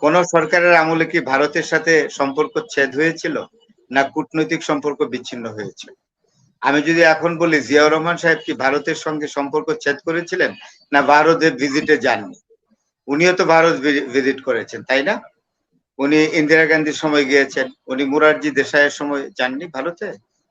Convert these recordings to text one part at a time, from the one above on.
কোন সরকারের আমলে কি ভারতের সাথে সম্পর্ক ছেদ হয়েছিল, না কূটনৈতিক সম্পর্ক বিচ্ছিন্ন হয়েছিল? আমি যদি এখন বলি জিয়াউর রহমান সাহেব কি ভারতের সঙ্গে সম্পর্ক ছেদ করেছিলেন, না ভারতের ভিজিটে যাননি? উনিও তো ভারত ভিজিট করেছেন, তাই না? উনি ইন্দিরা গান্ধীর সময় গিয়েছেন, উনি মুরারজি দেশাইয়ের সময় যাননি ভারতে?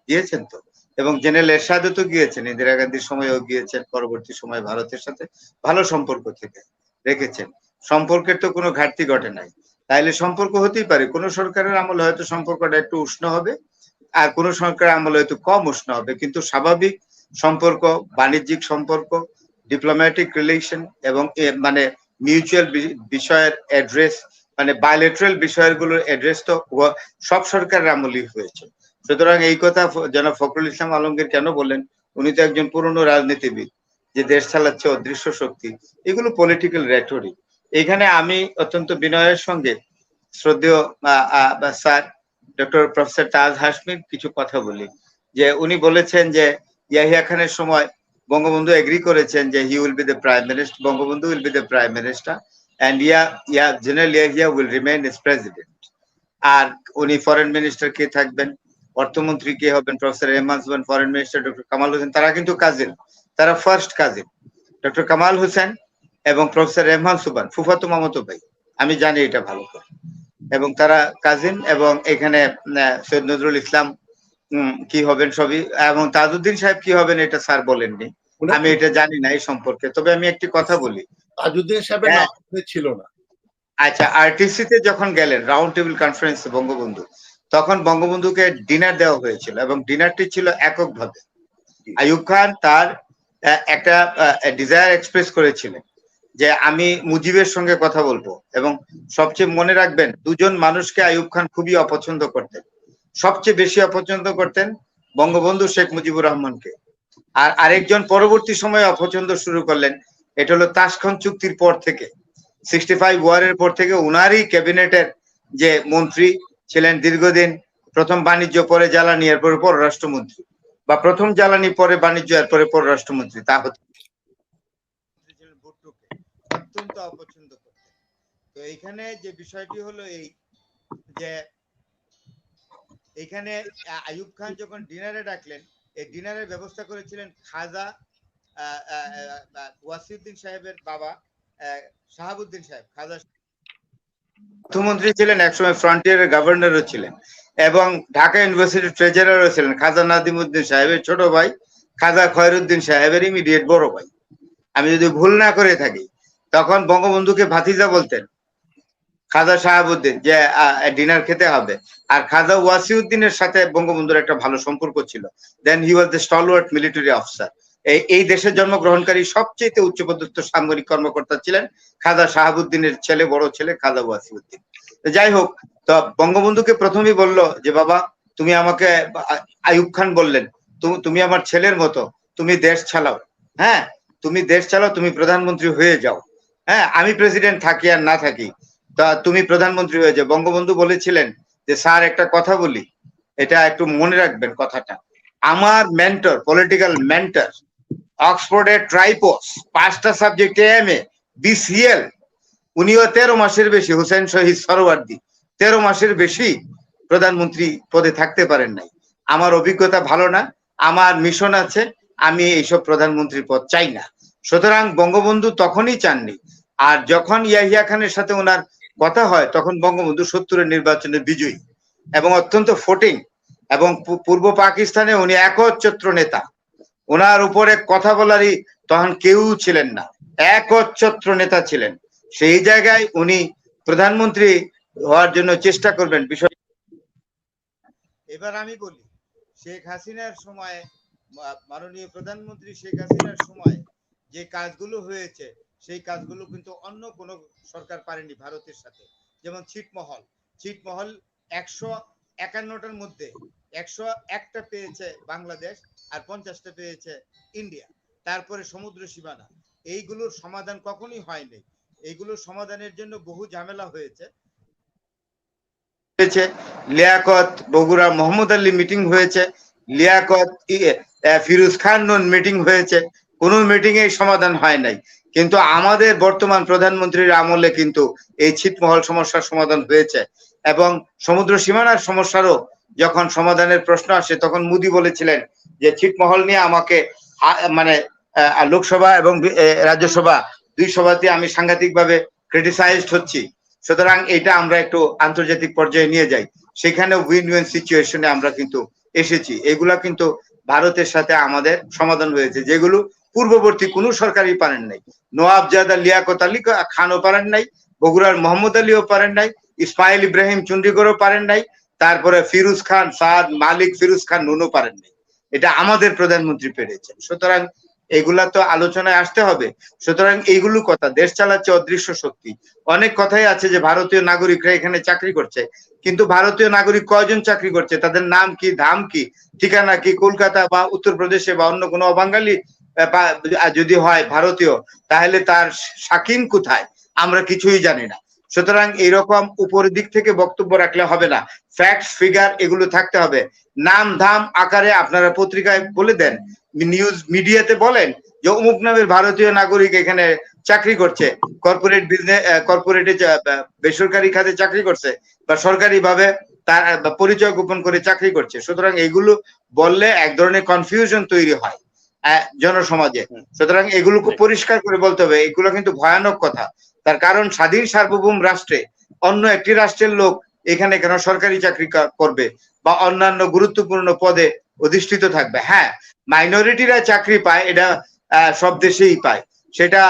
গিয়েছেন তো। এবং জেনারেল এরশাদও তো গিয়েছেন, ইন্দিরা গান্ধীর সময়ও গিয়েছেন, পরবর্তী সময় ভারতের সাথে ভালো সম্পর্ক থেকে রেখেছেন। সম্পর্কের তো কোনো ঘাটতি ঘটে নাই। তাইলে সম্পর্ক হতেই পারে, কোন সরকারের আমলে হয়তো সম্পর্কটা একটু উষ্ণ হবে, আর কোন সরকারের আমলে হয়তো কম উষ্ণ হবে, কিন্তু স্বাভাবিক সম্পর্ক, বাণিজ্যিক সম্পর্ক, ডিপ্লোম্যাটিক রিলেশন এবং মানে মিউচুয়াল বিষয়ের অ্যাড্রেস, মানে বায়োলেটারাল বিষয়গুলোর অ্যাড্রেস তো সব সরকারের আমলেই হয়েছে। সুতরাং এই কথা জনাব ফখরুল ইসলাম আলমগীর কেন বললেন? উনি তো একজন পুরনো রাজনীতিবিদ, যে দেশ চালাচ্ছে অদৃশ্য শক্তি। এগুলো পলিটিক্যাল রেটরিক। এখানে আমি অত্যন্ত বিনয়ের সঙ্গে শ্রদ্ধেয় স্যার ডক্টর প্রফেসর তাজ হাশমির কিছু কথা বলি। যে উনি বলেছেন যে ইয়াহিয়া খানের সময় বঙ্গবন্ধু এগ্রি করেছেন যে he will be the prime minister, Bangabandhu will be the prime minister and General Yahya will remain as president. আর উনি ফরেন মিনিস্টার কে থাকবেন, অর্থমন্ত্রী কে হবেন, প্রফেসর রেহমান সুবান, foreign minister doctor Kamal Hossain, তারা কিন্তু কাজিন, তারা first cousin. Doctor Kamal Hossain এবং প্রফেসর রেহমান সুবান ফুফাতো মামাতো ভাই, আমি জানি এটা ভালো করে, এবং তারা কাজিন। এবং এখানে সৈয়দ নজরুল ইসলাম কি হবেন সবই, এবং তাজউদ্দিন সাহেব কি হবেন এটা স্যার বলেননি, আমি এটা জানি না এই সম্পর্কে। তবে আমি একটি কথা বলি, তাজউদ্দিন সাহেবের নাম ছিল না। আচ্ছা, আরটিসিতে যখন গেলেন রাউন্ড টেবিল কনফারেন্সে বঙ্গবন্ধু, তখন বঙ্গবন্ধুকে ডিনার দেওয়া হয়েছিল এবং ডিনারটি ছিল এককভাবে। আইয়ুব খান তার একটা ডিজায়ার এক্সপ্রেস করেছিলেন যে আমি মুজিবের সঙ্গে কথা বলবো, এবং সবচেয়ে মনে রাখবেন দুজন মানুষকে আইয়ুব খান খুবই অপছন্দ করতেন। সবচেয়ে বেশি অপছন্দ করতেন বঙ্গবন্ধু শেখ মুজিবুর রহমানকে, আর আরেকজন পরবর্তী সময়ে অপছন্দ শুরু করলেন, এটা হলো তাশখন্দ চুক্তির পর থেকে, 65 ওয়ারের পর থেকে উনারই ক্যাবিনেটের যে মন্ত্রী ছিলেন দীর্ঘদিন, প্রথম বাণিজ্য পরে জ্বালানি এরপরে পররাষ্ট্রমন্ত্রী, বা প্রথম জ্বালানি পরে বাণিজ্য এরপরে পররাষ্ট্রমন্ত্রী, তা হচ্ছে অত্যন্ত অপছন্দ করতেন। তো এইখানে যে বিষয়টি হলো এই যে এখানে আইয়ুব খান যখন ডিনারে ডাকলেন, এই ডিনারের ব্যবস্থা করেছিলেন খাজা ওয়াসিউদ্দিন সাহেবের বাবা শাহাবুদ্দিন সাহেব। খাজা অর্থমন্ত্রী ছিলেন, একসময় ফ্রন্টিয়ারের গভর্নরও ছিলেন, এবং ঢাকা ইউনিভার্সিটির ট্রেজারারও ছিলেন। খাজা নাদিমউদ্দিন সাহেবের ছোট ভাই, খাজা খয়রুদ্দিন সাহেবের ইমিডিয়েট বড় ভাই, আমি যদি ভুল না করে থাকি। তখন বঙ্গবন্ধুকে ভাতিজা বলতেন খাজা শাহাবুদ্দিন, যে ডিনার খেতে হবে। আর খাজা ওয়াসিউদ্দিনের সাথে বঙ্গবন্ধুর একটা ভালো সম্পর্ক ছিল। দেন হি ওয়াজ দ্য স্টলওয়ার্ট মিলিটারি অফিসার। এই দেশে জন্মগ্রহণকারী সবচেয়ে উচ্চপদস্থ সামরিক কর্মকর্তা ছিলেন খাজা শাহাবুদ্দিনের ছেলে, বড় ছেলে খাজা ওয়াসিউদ্দিন। যাই হোক, তো বঙ্গবন্ধুকে প্রথমেই বলল যে বাবা তুমি আমাকে, আইয়ুব খান বললেন তুমি আমার ছেলের মতো, তুমি দেশ চালাও, হ্যাঁ তুমি দেশ চালাও, তুমি প্রধানমন্ত্রী হয়ে যাও, হ্যাঁ আমি প্রেসিডেন্ট থাকি আর না থাকি, তা তুমি প্রধানমন্ত্রী হয়ে যাও। বঙ্গবন্ধু বলেছিলেন যে স্যার একটা কথা বলি, এটা একটু মনে রাখবেন কথাটা, আমার মেন্টর, পলিটিক্যাল মেন্টর, অক্সফোর্ডের ট্রাইপোস, 5টা সাবজেক্টে এমএ, বিসিএল, উনিও 13 মাসের বেশি, হোসেন শহীদ সরওয়ার্দী 13 মাসের বেশি প্রধানমন্ত্রী পদে থাকতে পারেন নাই। আমার অভিজ্ঞতা ভালো না, আমার মিশন আছে, আমি এইসব প্রধানমন্ত্রীর পদ চাই না। সুতরাং বঙ্গবন্ধু তখনই চাননি। আর যখন ইয়াহিয়া খানের সাথে ওনার কথা হয়, তখন বঙ্গবন্ধু 70-এর নির্বাচনে বিজয়ী এবং অত্যন্ত ফোটিং, এবং পূর্ব পাকিস্তানে উনি একচ্ছত্র নেতা, ওনার উপরে কথা বলারই তখন কেউ ছিলেন না, একচ্ছত্র নেতা ছিলেন। সেই জায়গায় উনি প্রধানমন্ত্রী হওয়ার জন্য চেষ্টা করবেন বিষয়। এবার আমি বলি, শেখ হাসিনার সময়, মাননীয় প্রধানমন্ত্রী শেখ হাসিনার সময় যে কাজগুলো হয়েছে, সেই কাজগুলো কিন্তু অন্য কোন সরকার পারেনি ভারতের সাথে। যেমন ছিটমহল, 151টার মধ্যে 101টা পেয়েছে বাংলাদেশ, আর 50টা পেয়েছে ইন্ডিয়া। তারপরে সমুদ্র সীমানা, এইগুলোর সমাধান কখনোই হয়নি। এইগুলোর সমাধানের জন্য বহু ঝামেলা হয়েছে। লিয়াকত বগুড়া মোহাম্মদ আলী মিটিং হয়েছে, লিয়াকত ফিরোজ খান মিটিং হয়েছে, কোনো মিটিং এ সমাধান হয় নাই। কিন্তু আমাদের বর্তমান প্রধানমন্ত্রীর আমলে কিন্তু এই ছিটমহল সমস্যার সমাধান হয়েছে, এবং সমুদ্র সীমানার সমস্যারও যখন সমাধানের প্রশ্ন আসে তখন মোদি বলেছিলেন যে ছিটমহল নিয়ে আমাকে মানে লোকসভা এবং রাজ্যসভা দুই সভাতে আমি সাংঘাতিকভাবে ক্রিটিসাইজড হচ্ছি, সুতরাং এটা আমরা একটু আন্তর্জাতিক পর্যায়ে নিয়ে যাই, সেখানে উইন উইন সিচুয়েশনে আমরা কিন্তু এসেছি। এগুলা কিন্তু ভারতের সাথে আমাদের সমাধান হয়েছে, যেগুলো পূর্ববর্তী কোনো সরকারই পারেন নাই। নওয়াবজাদা লিয়াকত আলী খানও পারেন নাই, বগুড়ার মোহাম্মদ আলীও পারেন নাই, ইসমাইল ইব্রাহিম চন্ডীগড়ও পারেন নাই, তারপরে ফিরোজ খান সাদ মালিক ফিরোজ খান নুনও পারেন নাই। এটা আমাদের প্রধানমন্ত্রী পেরেছেন। সুতরাং এগুলা তো আলোচনায় আসতে হবে। সুতরাং এইগুলো কথা, দেশ চালাচ্ছে অদৃশ্য শক্তি। অনেক কথাই আছে যে ভারতীয় নাগরিকরা এখানে চাকরি করছে, কিন্তু ভারতীয় নাগরিক কয়জন চাকরি করছে, তাদের নাম কি, ধাম কি, ঠিকানা কি, কলকাতা বা উত্তরপ্রদেশে বা অন্য কোনো অবাঙালি যদি হয় ভারতীয়, তাহলে তার শাকিন কোথায়, আমরা কিছুই জানি না। সুতরাং এইরকম উপরের দিক থেকে বক্তব্য রাখলে হবে না, ফ্যাক্টস ফিগার এগুলো থাকতে হবে। নাম ধাম আকারে আপনারা পত্রিকায় বলে দেন, নিউজ মিডিয়াতে বলেন যে অমুক নামের ভারতীয় নাগরিক এখানে চাকরি করছে, কর্পোরেট বিজনেস কর্পোরেটে বেসরকারি খাতে চাকরি করছে বা সরকারি ভাবে তার পরিচয় গোপন করে চাকরি করছে। সুতরাং এগুলো বললে এক ধরনের কনফিউশন তৈরি হয় জনসমাজে। সুতরাং এগুলোকে পরিষ্কার করে বলতে হবে, এগুলো কিন্তু ভয়ানক কথা। তার কারণ স্বাধীন সার্বভৌম রাষ্ট্রে অন্য একটি রাষ্ট্রের লোক এখানে কেন সরকারি চাকরি করবে বা অন্যান্য গুরুত্বপূর্ণ পদে অধিষ্ঠিত থাকবে? হ্যাঁ, মাইনরিটিরা চাকরি পায়, এটা সব দেশেই পায়। সেটা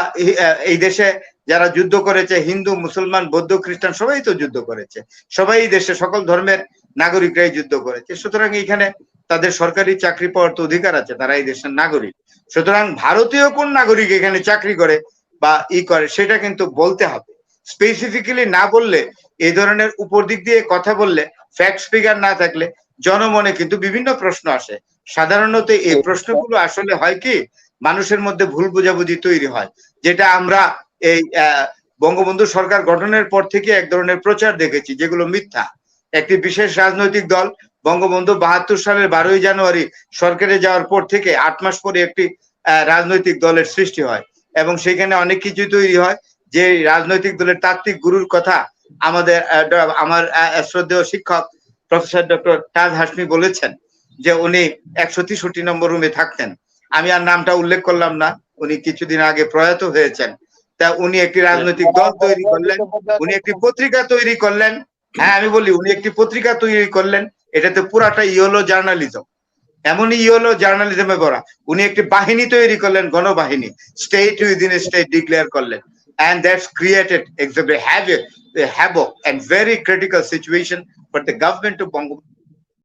এই দেশে যারা যুদ্ধ করেছে, হিন্দু মুসলমান বৌদ্ধ খ্রিস্টান সবাই তো যুদ্ধ করেছে, সবাই দেশে সকল ধর্মের নাগরিকরাই যুদ্ধ করেছে। সুতরাং এখানে তাদের সরকারি চাকরি পাওয়ার তো অধিকার আছে, তারা এই দেশের নাগরিক। সুতরাং ভারতীয় কোন নাগরিক এখানে চাকরি করে বা করে সেটা কিন্তু বলতে হবে। স্পেসিফিক্যালি না বললে, এই ধরনের উপর দিক দিয়ে কথা বললে, ফ্যাক্টস ফিগার না থাকলে জনমনে কিন্তু বিভিন্ন প্রশ্ন আসে। সাধারণত এই প্রশ্নগুলো আসলে হয় কি, মানুষের মধ্যে ভুল বোঝাবুঝি তৈরি হয়, যেটা আমরা এই বঙ্গবন্ধু সরকার গঠনের পর থেকে এক ধরনের প্রচার দেখেছি, যেগুলো মিথ্যা। একটি বিশেষ রাজনৈতিক দল বঙ্গবন্ধু ৭২ সালের ১২ই জানুয়ারি সরকারে যাওয়ার পর থেকে ৮ মাস পরে একটি রাজনৈতিক দলের সৃষ্টি হয়, এবং সেখানে অনেক কিছু তৈরি হয়। যে রাজনৈতিক দলের তাত্ত্বিক গুরুর কথা আমার শ্রদ্ধেয় শিক্ষক প্রফেসর ডক্টর তাজ হাশমি বলেছেন যে উনি ১৬৩ নম্বর রুমে থাকতেন। আমি আর নামটা উল্লেখ করলাম না, উনি কিছুদিন আগে প্রয়াত হয়েছেন। তা উনি একটি রাজনৈতিক দল তৈরি করলেন, উনি একটি পত্রিকা তৈরি করলেন। হ্যাঁ, আমি বলি উনি একটি পত্রিকা তৈরি করলেন, এটাতে পুরাটা ইয়েলো জার্নালিজম, এমনই ইয়েলো জার্নালিজমে ভরা। উনি একটি বাহিনী তৈরি করলেন, গণবাহিনী, স্টেট উইদিন স্টেট ডিক্লেয়ার করলেন, and that's created a havoc and very critical situation for the government of Bangladesh.